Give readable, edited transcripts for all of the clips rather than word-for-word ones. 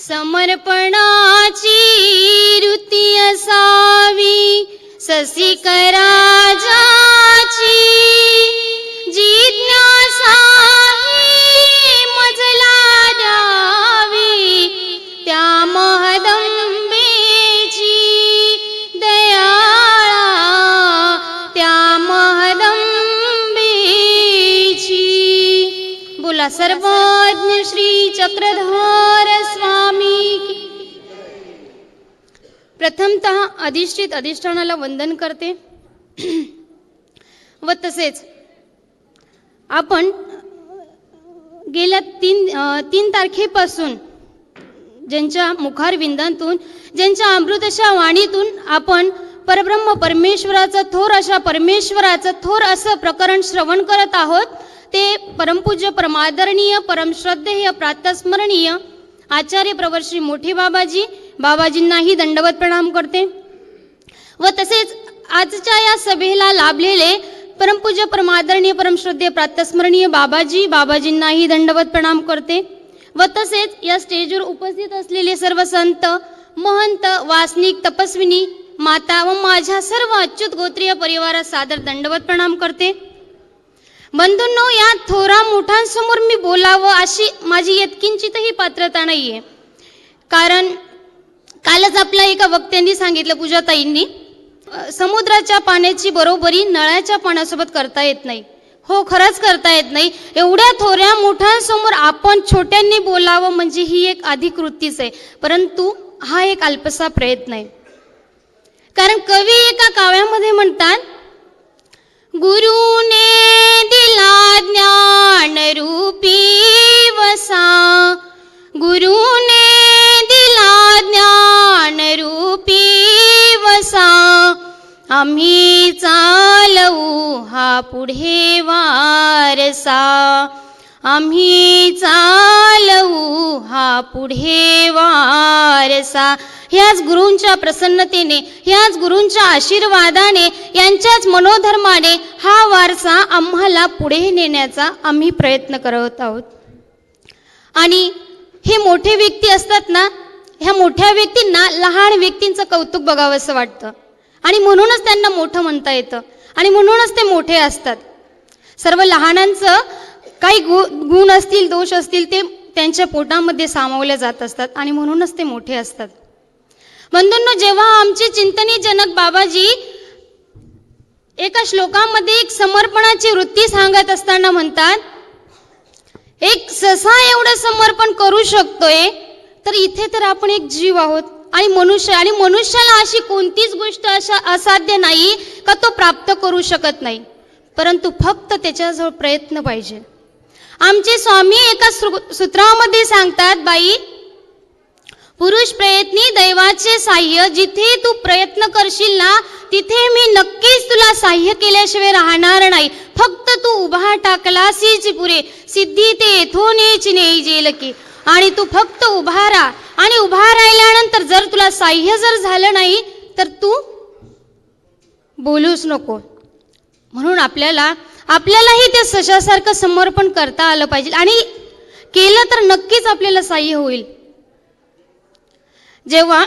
समर्पणाची वृत्ती असावी ससिकराजाची जिज्ञासा ही मजला द्यावी त्या महदंबेची दयाळा त्या महदंबेची। बोला सर्वज्ञ श्री चक्रधर स्वामी की। प्रथमतः अधिष्ठित अधिष्ठानाला वंदन करते व तसेच आपण गेल्या तीन तारखेपासून ज्यांच्या मुखारविंदांतून ज्यांच्या अमृतशा वाणीतून आपण परब्रह्म परमेश्वराचं थोर अशा परमेश्वराचं थोर असं प्रकरण श्रवण करत आहोत ते परमपूज्य परमादरणीय परमश्रद्धेय प्रातस्मरणीय आचार्य प्रवर श्री मोठे बाबाजींनाही दंडवत प्रणाम करते व तसेच आजच्या या सभेला लाभलेले परमपूज्य परमादरणीय परमश्रद्धेय प्रातस्मरणीय बाबाजींनाही दंडवत प्रणाम करते व तसेच या स्टेजवर उपस्थित असलेले सर्व संत महंत वासनिक तपस्विनी माता व माझ्या सर्व अच्युत गोत्रीय परिवारास सादर दंडवत प्रणाम करते। बंधूंनो, या थोरा मोठ्यांसमोर मी बोलावं अशी माझी यत्किंचितही पात्रता नाहीये, कारण कालच आपल्या एका वक्त्यांनी सांगितलं, पूजाताईंनी, समुद्राच्या पाण्याची बरोबरी नळाच्या पाण्यासोबत करता येत नाही। हो, खरंच करता येत नाही। एवढ्या थोऱ्या मोठ्यांसमोर आपण छोट्यांनी बोलावं म्हणजे ही एक अधिकृतीच आहे, परंतु हा एक अल्पसा प्रयत्न आहे। कारण कवी एका काव्यामध्ये म्हणतात, गुरुने दिला ज्ञान रूपी वसा, गुरुने दिला ज्ञान रूपी वसा, आम्ही चालवू हा पुढे वारसा, आम्ही चालवू हा पुढे वारसा। ह्याच गुरूंच्या प्रसन्नतेने, ह्याच गुरूंच्या आशीर्वादाने, यांच्याच मनोधर्माने हा वारसा आम्हाला पुढे नेण्याचा आम्ही प्रयत्न करत आहोत। आणि हे मोठे व्यक्ती असतात ना, ह्या मोठ्या व्यक्तींना लहान व्यक्तींचं कौतुक बघावंसं वाटतं आणि म्हणूनच त्यांना मोठं म्हणता येतं आणि म्हणूनच ते मोठे असतात। सर्व लहानांचं काही गुण असतील, दोष असतील, ते त्यांच्या पोटामध्ये सामावले जात असतात आणि म्हणूनच ते मोठे असतात। बंधूंनो, जेव्हा आमचे चिंतनी जनक बाबाजी एका श्लोकामध्ये एक समर्पणाची वृत्ती सांगत असताना म्हणतात, एक ससा एवढं समर्पण करू शकतोय, तर इथे तर आपण एक जीव आहोत आणि मनुष्याला अशी कोणतीच गोष्ट असाध्य नाही का तो प्राप्त करू शकत नाही, परंतु फक्त त्याच्याजवळ प्रयत्न पाहिजे। आमचे स्वामी एका सूत्रामध्ये सांगतात, बाई, पुरुष प्रयत्नी दैवाचे साह्य, जिथे तू प्रयत्न करशील ना तिथे मी नक्कीच तुला साह्य केल्याशिवाय राहणार नाही। फक्त तू उभा टाकलासीच पुरे, सिद्धी ते येथोनेच नेई जेल की। आणि तू फक्त उभा राहा आणि उभा राहिल्यानंतर जर तुला साह्य जर झालं नाही तर तू बोलूच नको। म्हणून आपल्यालाही त्या सशासारखं समर्पण करता आलं पाहिजे आणि केलं तर नक्कीच आपल्याला साह्य होईल। जेव्हा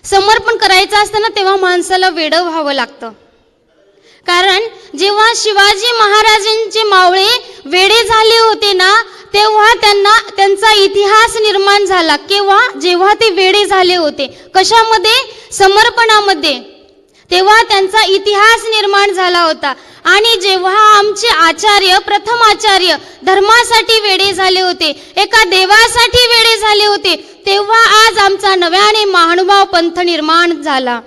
समर्पण करायचं असतं ना, तेव्हा माणसाला वेडं व्हावं लागतं। कारण जेव्हा शिवाजी महाराजांचे मावळे वेडे झाले होते ना, तेव्हा त्यांचा इतिहास निर्माण झाला। जेव्हा ते वेडे झाले होते, कशामध्ये? समर्पणामध्ये, तेव्हा त्यांचा इतिहास निर्माण झाला होता। आणि जेव्हा आमचे आचार्य, प्रथम आचार्य धर्मासाठी वेडे झाले होते, एका देवासाठी वेडे झाले होते, तेव्हा आज आमचा नव्याने महानुभाव पंथ निर्माण झाला।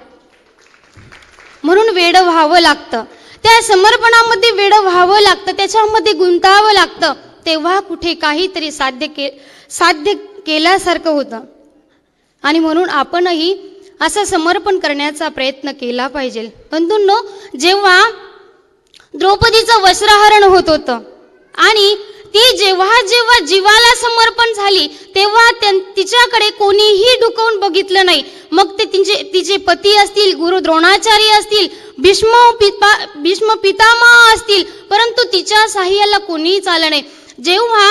म्हणून वेडं व्हावं लागतं, त्या समर्पणामध्ये वेडं व्हावं लागतं, त्याच्यामध्ये गुंतावं लागतं, तेव्हा कुठे काहीतरी साध्य केल्यासारखं होतं। आणि म्हणून आपणही असं समर्पण करण्याचा प्रयत्न केला पाहिजे। बंधूंनो, जेव्हा द्रौपदीचं वस्त्रहरण होत होतं आणि ती जेव्हा जीवाला समर्पण झाली, तेव्हा तिच्याकडे कोणीही डुकवून बघितलं नाही। मग ते तिचे पती असतील, गुरु द्रोणाचार्य असतील, भीष्म पितामह असतील, परंतु तिच्या साह्याला कोणीच आलं नाही। जेव्हा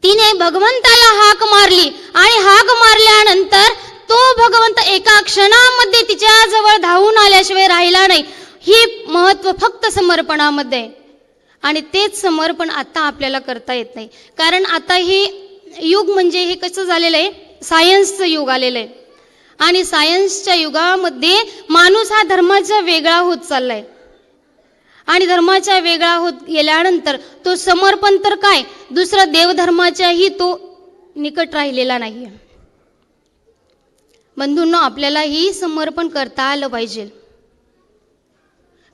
तिने भगवंताला हाक मारली आणि हाक मारल्यानंतर तो भगवंत एका क्षणामध्ये तिच्या जवळ धावून आल्याशिवाय राहिला नाही. ही महत्व फक्त समर्पणामध्ये आहे. आणि तेच समर्पण आता आपल्याला करता येत नाही. कारण आता हे युग म्हणजे हे कसं झालेलं आहे, सायन्सचं युग आलेलं आहे. आणि सायन्सच्या युगामध्ये माणूस हा धर्माचा वेगळा होत चाललाय. आणि धर्माच्या वेगळा होत गेल्यानंतर तो समर्पण तर काय, दुसरा देवधर्माच्याही तो निकट राहिलेला नाही. बंधूंनो, आपल्यालाही समर्पण करता आलं पाहिजे.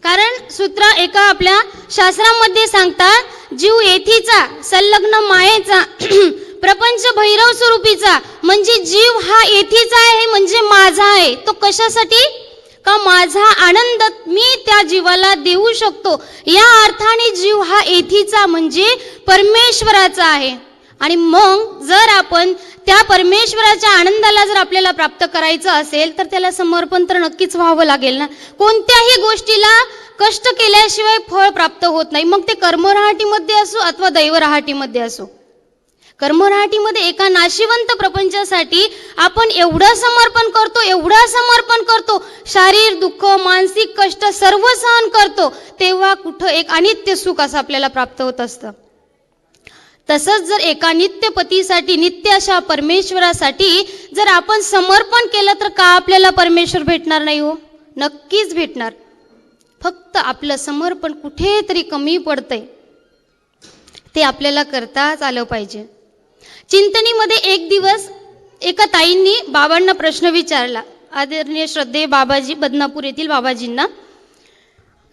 कारण सूत्र एका आपल्या शास्त्रामध्ये सांगतात, जीव येथीचा संलग्न मायेचा प्रपंच भैरव स्वरूपीचा. म्हणजे जीव हा येथीचा आहे, म्हणजे माझा आहे. तो कशासाठी, का माझा आनंद मी त्या जीवाला देऊ शकतो. या अर्थाने जीव हा येथीचा म्हणजे परमेश्वराचा आहे. आणि मग जर आपण त्या परमेश्वराच्या आनंदाला जर आपल्याला प्राप्त करायचं असेल तर त्याला समर्पण तर नक्कीच व्हावं लागेल ना. कोणत्याही गोष्टीला कष्ट केल्याशिवाय फळ प्राप्त होत नाही. मग ते कर्मराहाटीमध्ये असो अथवा दैवराहाटीमध्ये असो. कर्मराहाटीमध्ये एका नाशिवंत प्रपंचासाठी आपण एवढं समर्पण करतो, एवढं समर्पण करतो, शारीरिक दुःख, मानसिक कष्ट सर्व सहन करतो, तेव्हा कुठं एक अनित्य सुख असं आपल्याला प्राप्त होत असतं. तसंच जर एका नित्य पतीसाठी, नित्य अशा परमेश्वरासाठी जर आपण समर्पण केलं तर का आपल्याला परमेश्वर भेटणार नाही हो? नक्कीच भेटणार. फक्त आपलं समर्पण कुठेतरी कमी पडतंय, ते आपल्याला करताच आलं पाहिजे. चिंतनीमध्ये एक दिवस एका ताईंनी बाबांना प्रश्न विचारला, आदरणीय श्रद्धेय बाबाजी, बदनापूर येथील बाबाजींना.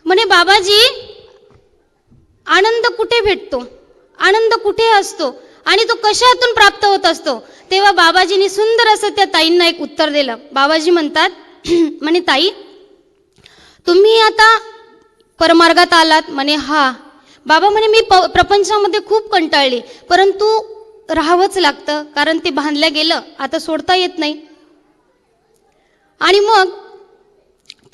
म्हणे, बाबाजी, आनंद कुठे भेटतो, आनंद कुठे असतो आणि तो कशातून प्राप्त होत असतो? तेव्हा बाबाजींनी सुंदर असं त्या ताईंना एक उत्तर दिलं. बाबाजी म्हणतात, म्हणे, ताई, तुम्ही आता परमार्गात आलात. म्हणे, हा. बाबा म्हणे, मी प्रपंचामध्ये खूप कंटाळली, परंतु राहावंच लागतं, कारण ते बांधल्या गेलं, आता सोडता येत नाही. आणि मग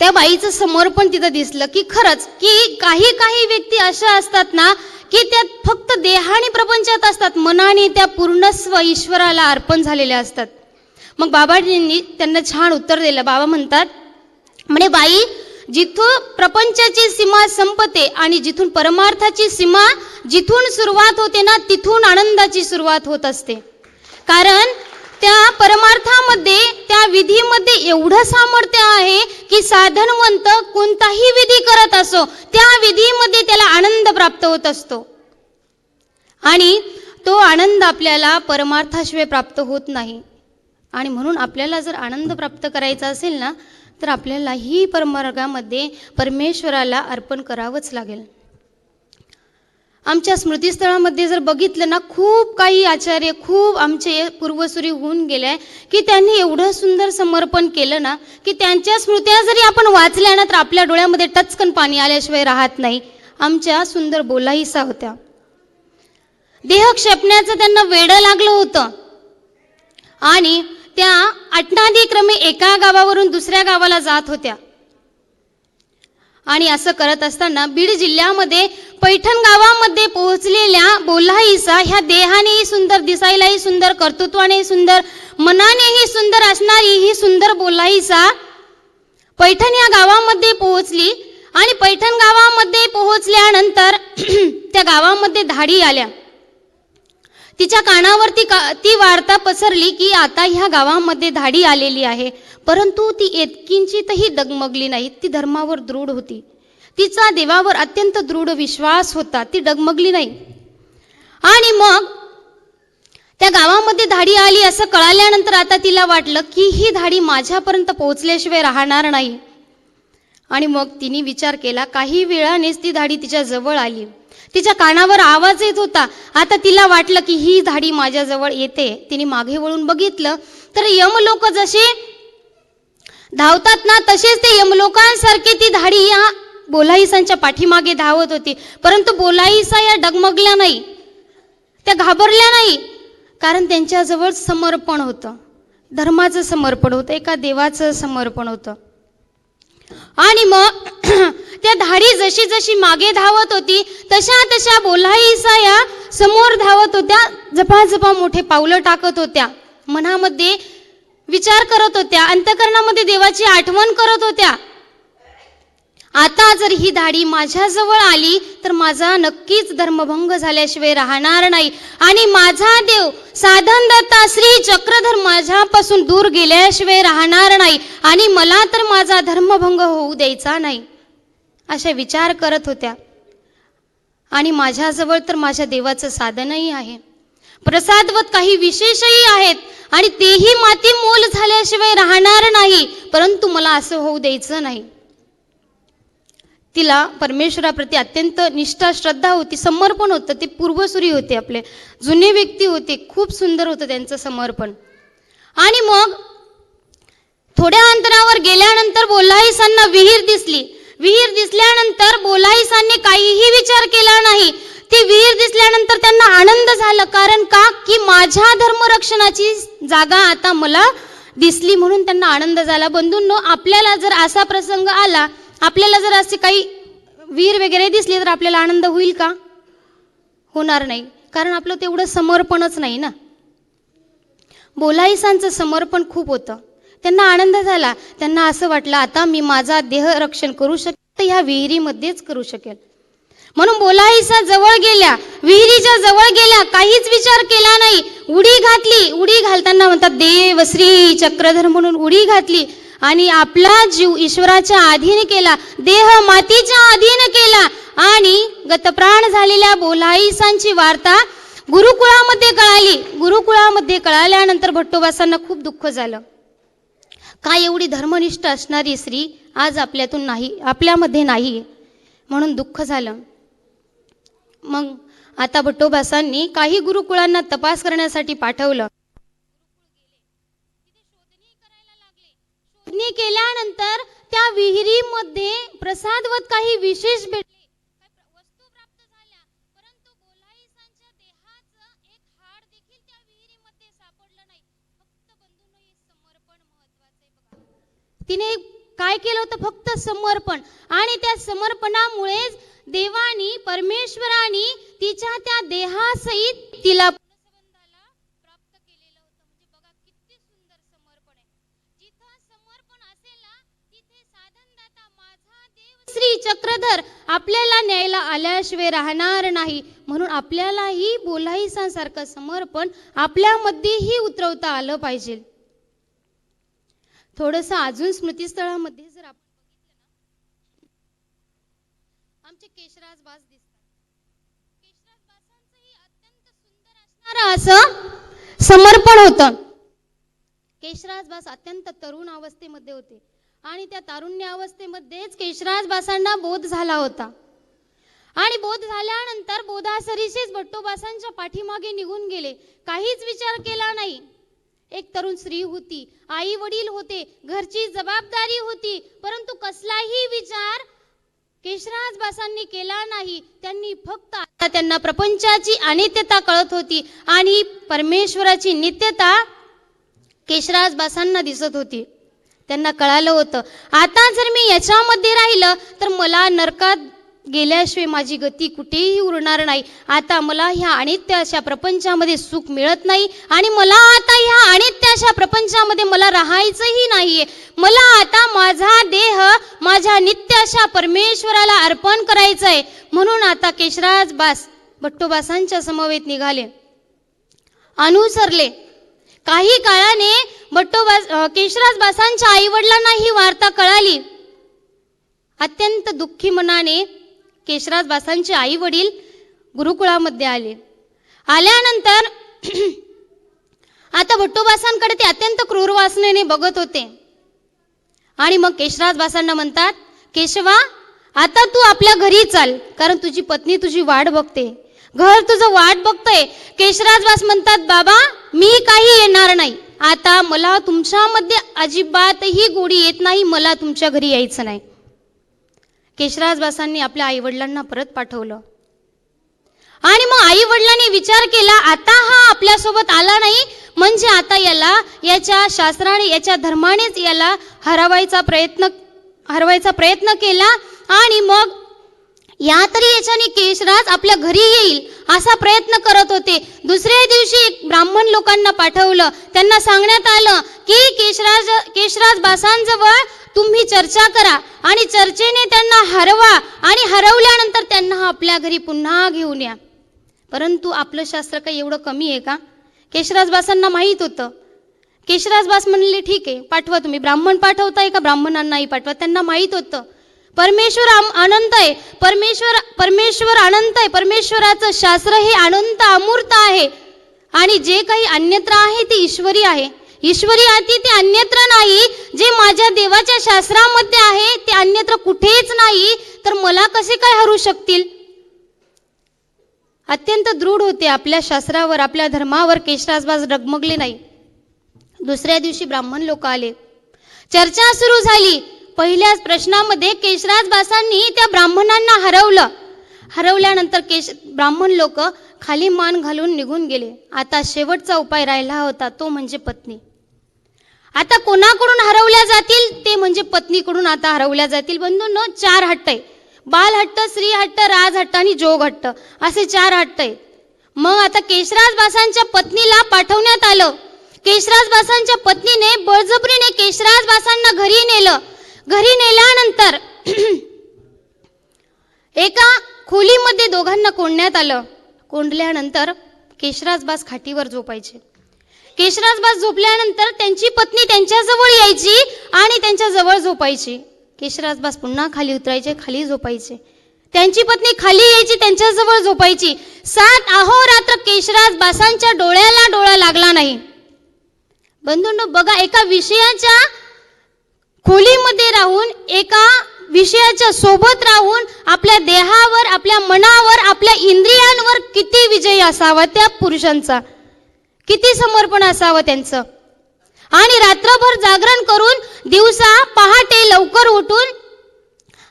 त्या बाईचं समर्पण तिथं दिसलं की खरंच की काही काही व्यक्ती अशा असतात ना की त्या फक्त देहाने प्रपंचात असतात, मनाने त्या पूर्णस्व ईश्वराला अर्पण झालेल्या असतात. मग बाबाजींनी त्यांना छान उत्तर दिलं. बाबा म्हणतात, म्हणे, बाई, जिथून प्रपंचाची सीमा संपते आणि जिथून परमार्थाची सीमा जिथून सुरुवात होते ना, तिथून आनंदाची सुरुवात होत असते. कारण त्या परमार्थामध्ये, त्या विधीमध्ये एवढं सामर्थ्य आहे की साधनवंत कोणताही विधी करत असो, त्या विधीमध्ये त्याला आनंद प्राप्त होत असतो. आणि तो आनंद आपल्याला परमार्थाशिवाय प्राप्त होत नाही. आणि म्हणून आपल्याला जर आनंद प्राप्त करायचा असेल ना, तर आपल्याला ही परमार्गामध्ये परमेश्वराला अर्पण करावंच लागेल. आमच्या स्मृतिस्थळामध्ये जर बघितलं ना, खूप काही आचार्य, खूप आमचे पूर्वसुरी होऊन गेले की त्यांनी एवढं सुंदर समर्पण केलं ना की त्यांच्या स्मृत्या जरी आपण वाचल्या ना तर आपल्या डोळ्यामध्ये टचकन पाणी आल्याशिवाय राहत नाही. आमच्या सुंदर बोलाईसा होत्या. देह क्षेपण्याचं त्यांना वेडं लागलं होतं आणि त्या अटनादिक्रमे एका गावावरून दुसऱ्या गावाला जात होत्या. आणि असं करत असताना बीड जिल्ह्यामध्ये पैठण गावामध्ये पोहोचलेल्या बोलाईसा ह्या देहानेही सुंदर, दिसायलाही सुंदर, कर्तृत्वानेही सुंदर, मनानेही सुंदर असणारी ही सुंदर बोलाईसा पैठण या गावामध्ये पोहोचली. आणि पैठण गावामध्ये पोहोचल्यानंतर त्या गावामध्ये धाडी आल्या. तिच्या कानावरती ती वार्ता पसरली की आता ह्या गावामध्ये धाडी आलेली आहे. परंतु ती इतकिंचितही डगमगली नाही. ती धर्मावर दृढ होती. तिचा देवावर अत्यंत दृढ विश्वास होता. ती डगमगली नाही. आणि मग त्या गावामध्ये धाडी आली असं कळाल्यानंतर आता तिला वाटलं की ही धाडी माझ्यापर्यंत पोहोचल्याशिवाय राहणार नाही. आणि मग तिने विचार केला. काही वेळानेच ती धाडी तिच्या जवळ आली. तिच्या कानावर आवाज येत होता. आता तिला वाटलं की ही धाडी माझ्या जवळ येते. तिने मागे वळून बघितलं तर यमलोक जसे धावतात ना, तसेच ते यमलोकांसारखे ती धाडी या बोलाईसांच्या पाठीमागे धावत होती. परंतु बोलाईसा या डगमगल्या नाही, त्या घाबरल्या नाही. कारण त्यांच्याजवळ समर्पण होतं, धर्माचं समर्पण होतं, एका देवाचं समर्पण होतं. आणि मग त्या धाडी जशी जशी मागे धावत होती तशा तशा बोलाईसा या समोर धावत होत्या, जपाजपा मोठे पावलं टाकत होत्या, मनामध्ये विचार करत होत्या, अंतःकरणामध्ये देवाची आठवण करत होत्या. आता जर ही धाडी माझ्याजवळ आली तर माझा नक्कीच धर्मभंग झाल्याशिवाय राहणार नाही आणि माझा देव साधनदाता श्री चक्रधर माझ्यापासून दूर गेल्याशिवाय राहणार नाही आणि मला तर माझा धर्मभंग होऊ द्यायचा नाही, असे विचार करत होत्या. आणि माझ्याजवळ तर माझ्या देवाचं साधनही आहे, प्रसादवत काही विशेषही आहेत आणि तेही माती मोल झाल्याशिवाय राहणार नाही, परंतु मला असं होऊ द्यायचं नाही. तिला परमेश्वराप्रती अत्यंत निष्ठा श्रद्धा होती, समर्पण होतं. ते पूर्वसुरी होते, आपले जुने व्यक्ती होते, खूप सुंदर होतं त्यांचं समर्पण. आणि मग थोड्या अंतरावर गेल्यानंतर बोलाईसांना विहीर दिसली. विहीर दिसल्यानंतर बोलाईसांनी काहीही विचार केला नाही. ती विहीर दिसल्यानंतर त्यांना आनंद झाला. कारण का की माझ्या धर्मरक्षणाची जागा आता मला दिसली, म्हणून त्यांना आनंद झाला. बंधूंनो, आपल्याला जर असा प्रसंग आला, आपल्याला जर असे काही विहीर वगैरे दिसली तर आपल्याला आनंद होईल का? होणार नाही, कारण आपलं तेवढं समर्पणच नाही ना. बोलाईसांचं समर्पण खूप होतं, त्यांना आनंद झाला. त्यांना असं वाटलं आता मी माझा देह रक्षण करू शकेल, ह्या विहिरीमध्येच करू शकेल. म्हणून बोलाईसा जवळ गेल्या, विहिरीच्या जवळ गेल्या, काहीच विचार केला नाही, उडी घातली. उडी घालताना म्हणतात देव श्री चक्रधर म्हणून उडी घातली आणि आपला जीव ईश्वराच्या अधीन केला, देह मातीच्या अधीन केला. आणि गतप्राण झालेल्या बोलाईसांची वार्ता गुरुकुळामध्ये कळाली. गुरुकुळामध्ये कळाल्यानंतर भट्टोबासांना खूप दुःख झालं. काय एवढी धर्मनिष्ठ असणारी स्त्री आज आपल्यातून नाही, आपल्यामध्ये नाही, म्हणून दुःख झालं. मग आता भट्टोबासांनी काही गुरुकुळांना तपास करण्यासाठी पाठवलं. शोधणी केल्यानंतर त्या विहिरीमध्ये प्रसादवत काही विशेष भेटले, वस्तू प्राप्त झाल्या, परंतु बोलाईसांच्या देहाचं एक हाड देखील त्या विहिरीमध्ये सापडलं नाही. फक्त बंधूंनो, हे समर्पण महत्वाचं आहे बघा. तिने काय केलं होतं? फक्त समर्पण. आणि त्या समर्पणामुळेच देवानी, परमेश्वरानी तिच्या त्या देहासहित तिला पुनसंबंधाला प्राप्त केलेलं होतं. म्हणजे बघा किती सुंदर समर्पण आहे. जिथं समर्पण असेल ना, तिथे साधनदाता माझा देव श्री चक्रधर आपल्याला न्यायला आल्याशिवाय राहणार नाही. म्हणून आपल्यालाही बोलाईसांसारखं समर्पण आपल्यामध्येही उतरवता आलं पाहिजे. थोडंसं अजून स्मृतिस्थळामध्ये जर आपण आमचे केशराज बास दिसतात. केशराज बासांचंही अत्यंत सुंदर असं समर्पण होतं. केशराज बास अत्यंत तरुण अवस्थेमध्ये होते आणि त्या तारुण्य अवस्थेमध्येच केशराज बासांना बोध झाला होता. आणि बोध झाल्यानंतर बोधासरीशीच भट्टोबासांच्या पाठीमागे निघून गेले. काहीच विचार केला नाही. एक तरुण स्त्री होती, आई वडील होते, घरची जबाबदारी होती, परंतु कसलाही विचार केशराज बासांनी केला नाही. त्यांनी फक्त आता त्यांना प्रपंचाची अनित्यता कळत होती आणि परमेश्वराची नित्यता केशराज बासांना दिसत होती. त्यांना कळालं होतं आता जर मी याच्यामध्ये राहिलं तर मला नरकात गेल्याशिवाय माझी गती कुठेही उरणार नाही. आता मला ह्या अनित्य अशा प्रपंचामध्ये सुख मिळत नाही आणि मला आता ह्या अनित्य अशा प्रपंचामध्ये मला राहायचंही नाहीये. मला आता माझा देह माझ्या नित्य अशा परमेश्वराला अर्पण करायचं आहे. म्हणून आता केशराज बास भट्टोबासांच्या समवेत निघाले, अनुसरले. काही काळाने केशराज बासांच्या आई वडिलांना ही वार्ता कळाली. अत्यंत दुःखी मनाने केशराज बासांचे आई वडील गुरुकुळामध्ये आले. आल्यानंतर आता भट्टोबासांकडे ते अत्यंत क्रूर वासनेने बघत होते आणि मग केशराज बासांना म्हणतात, केशवा आता तू आपल्या घरी चाल, कारण तुझी पत्नी तुझी वाट बघते, घर तुझं वाट बघतंय. केशराज बास म्हणतात, बाबा मी काही येणार नाही, आता मला तुमच्यामध्ये अजिबातही गोडी येत नाही, मला तुमच्या घरी यायचं नाही. केशराज बासांनी आपल्या आई वडिलांना परत पाठवलं आणि मग आई वडिलांनी विचार केला आता हा आपल्यासोबत आला नाही म्हणजे आता याला याच्या शास्त्राने याच्या धर्मानेच याला हरवायचा प्रयत्न केला आणि मग या तरी याच्याने केशराज आपल्या घरी येईल असा प्रयत्न करत होते. दुसऱ्या दिवशी एक ब्राह्मण लोकांना पाठवलं. त्यांना सांगण्यात आलं की केशराज बासांजवळ तुम्ही चर्चा करा आणि चर्चेने त्यांना हरवा आणि हरवल्यानंतर त्यांना आपल्या घरी पुन्हा घेऊन या. परंतु आपलं शास्त्र काही एवढं कमी आहे का? केशराज बासांना माहीत होतं. केशराज बास म्हणले ठीक आहे, पाठवा तुम्ही. ब्राह्मण पाठवताय का? ब्राह्मणांनाही पाठवा. त्यांना माहीत होतं परमेश्वर अनंत आहे, परमेश्वर अनंत आहे, परमेश्वराचं शास्त्र हे अनंत अमूर्त आहे आणि जे काही अन्यत्र आहे ते ईश्वरी आहे. ईश्वरी अति ते अन्यत्र नाही. जे माझ्या देवाच्या शास्त्रामध्ये आहे ते अन्यत्र कुठेच नाही, तर मला कसे काय हरू शकतील? अत्यंत दृढ होते आपल्या शास्त्रावर, आपल्या धर्मावर. केशराजबास डगमगले नाही. दुसऱ्या दिवशी ब्राह्मण लोक आले. चर्चा सुरू झाली. पहिल्याच प्रश्नामध्ये केशराजबासांनी त्या ब्राह्मणांना हरवलं. हरवल्यानंतर ब्राह्मण लोक खाली मान घालून निघून गेले. आता शेवटचा उपाय राहिला होता, तो म्हणजे पत्नी. आता कोणाकडून हरवल्या जातील? ते म्हणजे पत्नीकडून आता हरवल्या जातील. बंधूंनो, 4 हट्ट आहे. बाल हट्ट, स्त्री हट्ट, राज हट्ट आणि जोग हट्ट, असे 4 हट्ट आहेत. मग आता केशराजबासांच्या पत्नीला पाठवण्यात आलं. केशराजबासांच्या पत्नीने बळजबरीने केशराजबासांना घरी नेलं. घरी नेल्यानंतर एका खोलीमध्ये दोघांना कोंडण्यात आलं. कोंडल्यानंतर केशराजबास खाटीवर झोपायचे. केशराजबास झोपल्यानंतर त्यांची पत्नी त्यांच्याजवळ यायची आणि त्यांच्याजवळ झोपायची. केशराजबास पुन्हा खाली उतरायचे, खाली झोपायचे. त्यांची पत्नी खाली यायची, त्यांच्याजवळ झोपायची. 7 अहोरात्र केशराजबासांच्या डोळ्याला डोळा लागला नाही. बंधूंनो बघा, एका विषयाच्या खोलीमध्ये राहून, एका विषयाच्या सोबत राहून आपल्या देहावर, आपल्या मनावर, आपल्या इंद्रियांवर किती विजय असावा त्या पुरुषांचा, किती समर्पण असावं त्यांचं. आणि रात्रभर जागरण करून दिवसा पहाटे लवकर उठून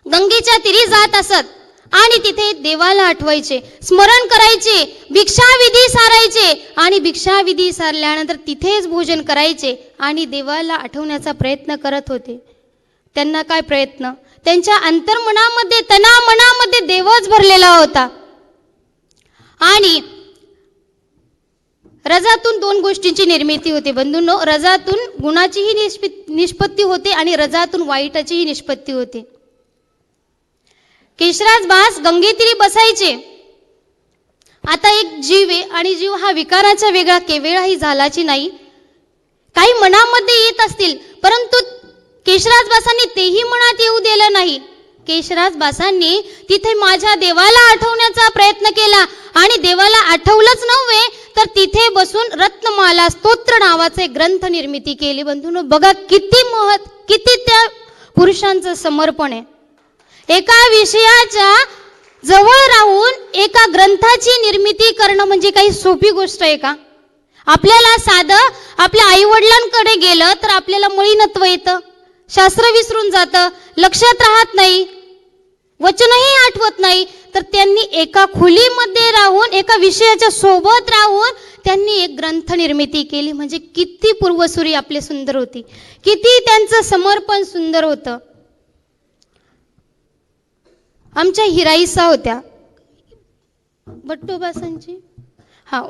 गंगेच्या तीरी जात असत आणि तिथे देवाला आठवायचे, स्मरण करायचे, भिक्षाविधी सारायचे आणि भिक्षाविधी सारल्यानंतर तिथेच भोजन करायचे आणि देवाला आठवण्याचा प्रयत्न करत होते. त्यांना काय प्रयत्न? त्यांच्या अंतर्मनामध्ये, तनामनामध्ये देवच भरलेला होता. आणि रजातून 2 गोष्टींची निर्मिती होते बंधूंनो. रजातून गुणाचीही निष्पत्ती होते आणि रजातून वाईटाचीही निष्पत्ती होते. केशराजबास गंगेतीरी बसायचे. आता एक जीव आहे आणि जीव हा विकाराचा वेगळा केवळाही झालाची नाही. काही मनामध्ये येत असतील, परंतु केशराजबासांनी तेही मनात येऊ दिलं नाही. केशराजबासांनी तिथे माझ्या देवाला आठवण्याचा प्रयत्न केला आणि देवाला आठवलंच नव्हे तर तिथे बसून रत्नमाला स्तोत्र नावाचे ग्रंथ निर्मिती केली. बंधूंनो बघा, किती त्या पुरुषांचं समर्पण आहे. एका विषयाच्या जवळ राहून एका ग्रंथाची निर्मिती करणं म्हणजे काही सोपी गोष्ट आहे का? आपल्याला साधं आपल्या आईवडिलांकडे गेलं तर आपल्याला मळीनत्व येतं, शास्त्र विसरून जातं, लक्षात राहत नाही, वचनही आठवत नाही. तर त्यांनी एका खोलीमध्ये राहून, एका विषयाच्या सोबत राहून त्यांनी एक ग्रंथ निर्मिती केली. म्हणजे किती पूर्वसुरी आपले सुंदर होती, किती त्यांचं समर्पण सुंदर होतं. आमच्या हिराईसा होत्या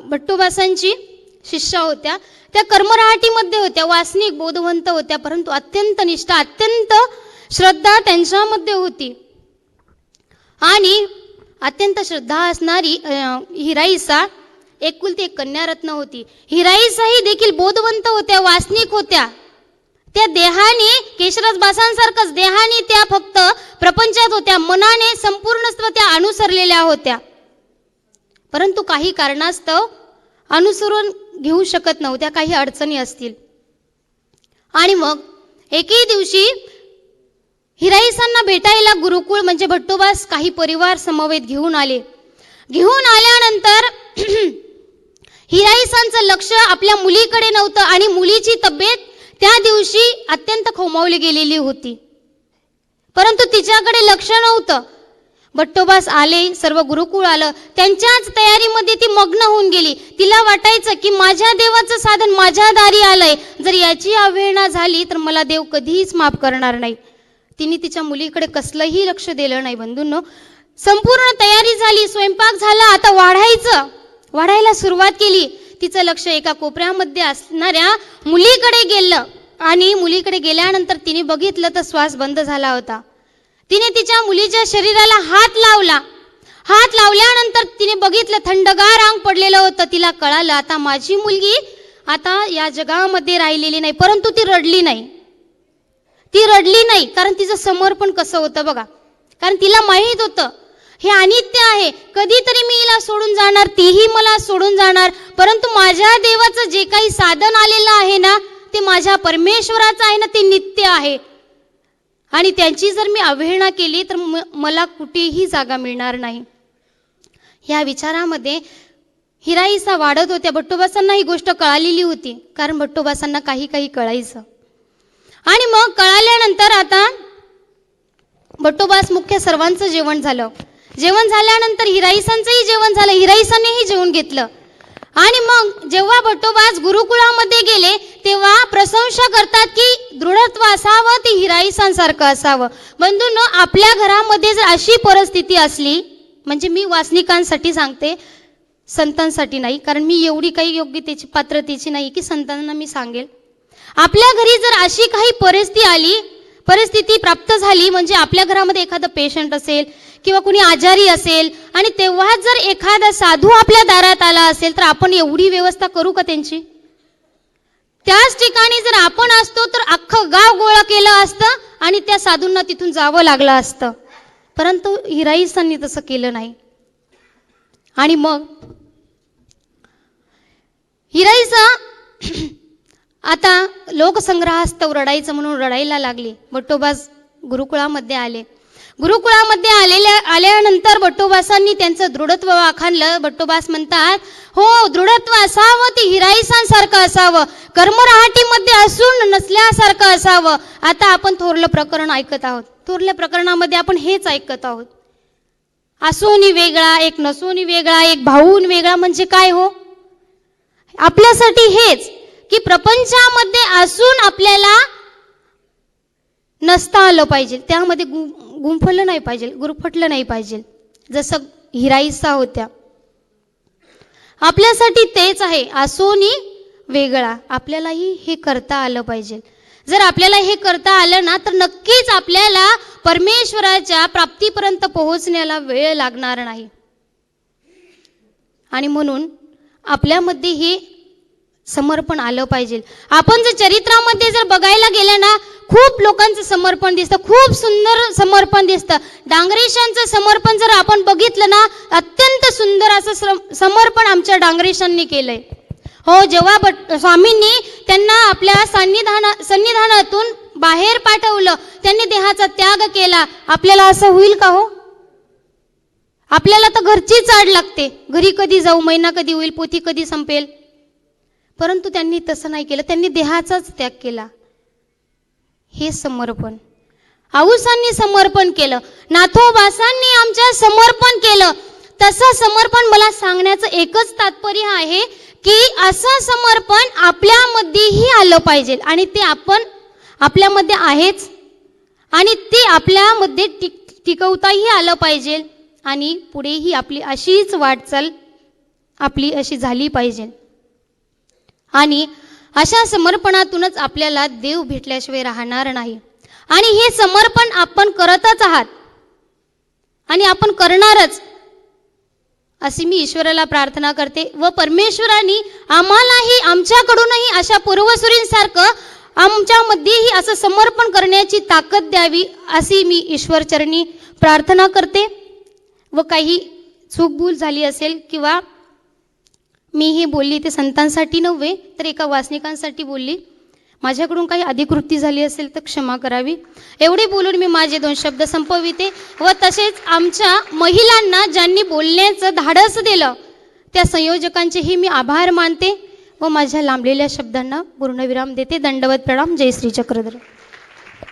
भट्टोबासांची शिष्या होत्या. त्या कर्मराहाटीमध्ये होत्या, वासनिक बोधवंत होत्या, परंतु अत्यंत निष्ठा, अत्यंत श्रद्धा त्यांच्यामध्ये होती. आणि अत्यंत श्रद्धा असणारी हिराईसा एकुलती एक कन्यारत्न होती. हिराईसा ही देखील बोधवंत होत्या, वासनिक होत्या. त्या देहाने केशराजबासांसारखंच देहाने त्या फक्त प्रपंचात होत्या, मनाने संपूर्णत्व त्या अनुसरलेल्या होत्या. परंतु काही कारणास्तव अनुसरून घेऊ शकत नव्हत्या, काही अडचणी असतील. आणि मग एके दिवशी हिराईसांना भेटायला गुरुकुळ म्हणजे भट्टोबास काही परिवार समवेत घेऊन आले. घेऊन आल्यानंतर हिराईसांचं लक्ष आपल्या मुलीकडे नव्हतं आणि मुलीची तब्येत त्या दिवशी अत्यंत खोमावली गेलेली होती, परंतु तिच्याकडे लक्ष नव्हतं. भट्टोबास आले, सर्व गुरुकुळ आलं, त्यांच्याच तयारीमध्ये ती मग्न होऊन गेली. तिला वाटायचं की माझ्या देवाचं साधन माझ्या दारी आलंय, जर याची अवहेलना झाली तर मला देव कधीच माफ करणार नाही. तिने तिच्या मुलीकडे कसलंही लक्ष दिलं नाही. बंधूंनो, संपूर्ण तयारी झाली, स्वयंपाक झाला, आता वाढायला सुरुवात केली. तिचं लक्ष एका कोपऱ्यामध्ये असणाऱ्या मुलीकडे गेलं आणि मुलीकडे गेल्यानंतर तिने बघितलं तर श्वास बंद झाला होता. तिने तिच्या मुलीच्या शरीराला हात लावल्यानंतर तिने बघितलं थंडगार अंग पडलेलं होतं. तिला कळालं आता माझी मुलगी आता या जगामध्ये राहिलेली नाही. परंतु ती रडली नाही, कारण तिचं समर्पण कसं होतं बघा. कारण तिला माहीत होतं हे अनित्य आहे, कधीतरी मी हिला सोडून जाणार, तीही मला सोडून जाणार, परंतु माझ्या देवाचं जे काही साधन आलेलं आहे ना ते माझ्या परमेश्वराचं आहे ना, ते नित्य आहे. आणि त्यांची जर मी अवहेलना केली तर मला कुठेही जागा मिळणार नाही. ह्या विचारामध्ये हिराईसा वाढत होत्या. भट्टोबासांना ही गोष्ट कळालेली होती, कारण भट्टोबासांना काही कळायचं. आणि मग कळाल्यानंतर आता भट्टोबास मुख्य सर्वांचं जेवण झालं. जेवण झाल्यानंतर हिराईसांचंही जेवण झालं, हिराईसांनीही जेवण घेतलं. आणि मग जेव्हा भट्टोबास गुरुकुळामध्ये गेले तेव्हा प्रशंसा करतात की दृढत्व असावं ते हिराईसांसारखं असावं. बंधूंनो, आपल्या घरामध्ये जर अशी परिस्थिती असली, म्हणजे मी वासनिकांसाठी सांगते, संतांसाठी नाही, कारण मी एवढी काही योग्यतेची पात्रतेची नाही की संतांना मी सांगेल. आपल्या घरी जर अशी काही परिस्थिती प्राप्त झाली, म्हणजे आपल्या घरामध्ये एखादा पेशंट असेल किंवा कुणी आजारी असेल आणि तेव्हा जर एखादा साधू आपल्या दारात आला असेल तर आपण एवढी व्यवस्था करू का त्यांची? त्याच ठिकाणी जर आपण असतो तर अख्खं गाव गोळा केलं असतं आणि त्या साधूंना तिथून जावं लागलं असतं. परंतु हिराईसांनी तसं केलं नाही. आणि मग हिराईसा आता लोकसंग्रहास्तव रडायचं म्हणून रडायला लागली. भट्टोबास गुरुकुळामध्ये आले. गुरुकुळामध्ये आल्यानंतर भट्टोबासांनी त्यांचं दृढत्व वाखाणलं. भट्टोबास म्हणतात, हो, दृढत्व असावं ते हिराईसांसारखं असावं, कर्मरहाटीमध्ये असून नसल्यासारखं असावं. आता आपण थोरलं प्रकरण ऐकत आहोत. थोरल्या प्रकरणामध्ये आपण हेच ऐकत आहोत. असूनी वेगळा, एक नसूनी वेगळा, एक भाऊन वेगळा, म्हणजे काय हो? आपल्यासाठी हेच की प्रपंचामध्ये असून आपल्याला नसता आलं पाहिजे, त्यामध्ये गुंफलं नाही पाहिजे, गुरफटलं नाही पाहिजे, जसं हिराईसा होत्या. आपल्यासाठी तेच आहे, असोनी वेगळा. आपल्यालाही हे करता आलं पाहिजे. जर आपल्याला हे करता आलं ना तर नक्कीच आपल्याला परमेश्वराच्या प्राप्तीपर्यंत पोहोचण्याला वेळ लागणार नाही. आणि म्हणून आपल्यामध्ये हे समर्पण आलं पाहिजे. आपण जर चरित्रामध्ये जर बघायला गेलं ना, खूप लोकांचं समर्पण दिसतं, खूप सुंदर समर्पण दिसतं. डांगरेशांचं समर्पण जर आपण बघितलं ना, अत्यंत सुंदर असं समर्पण आमच्या डांगरेशांनी केलंय. हो, जेव्हा स्वामींनी त्यांना आपल्या सन्निधानातून बाहेर पाठवलं, त्यांनी देहाचा त्याग केला. आपल्याला असं होईल का हो? आपल्याला तर घरची चाड लागते, घरी कधी जाऊ, महिना कधी होईल, पोथी कधी संपेल. परंतु त्यांनी तसं नाही केलं, त्यांनी देहाचाच त्याग केला. हे समर्पण. आऊसांनी समर्पण केलं, नाथोबासांनी आमच्या समर्पण केलं. तसं समर्पण मला सांगण्याचं एकच तात्पर्य आहे की असं समर्पण आपल्यामध्येही आलं पाहिजे. आणि ते आपण आपल्यामध्ये आहेच, आणि ते आपल्यामध्ये टिकवताही आलं पाहिजे. आणि पुढेही आपली अशीच वाटचाल आपली अशी झाली पाहिजे. आणि अशा समर्पणातूनच आपल्याला देव भेटल्याशिवाय राहणार नाही. आणि हे समर्पण आपण करतच आहात आणि आपण करणारच, अशी मी ईश्वराला प्रार्थना करते. व परमेश्वराने आम्हालाही आमच्याकडूनही अशा पूर्वसुरींसारखं आमच्यामध्येही असं समर्पण करण्याची ताकद द्यावी, अशी मी ईश्वरचरणी प्रार्थना करते. व काही चूकभूल झाली असेल किंवा मी हे बोलली ते संतांसाठी नव्हे तर एका वासनिकांसाठी बोलली, माझ्याकडून काही अधिकृती झाली असेल तर क्षमा करावी. एवढे बोलून मी माझे 2 शब्द संपविते. व तसेच आमच्या महिलांना ज्यांनी बोलण्याचं धाडस दिलं त्या संयोजकांचेही मी आभार मानते व माझ्या लांबलेल्या शब्दांना पूर्णविराम देते. दंडवत प्रणाम. जय श्री चक्रधर.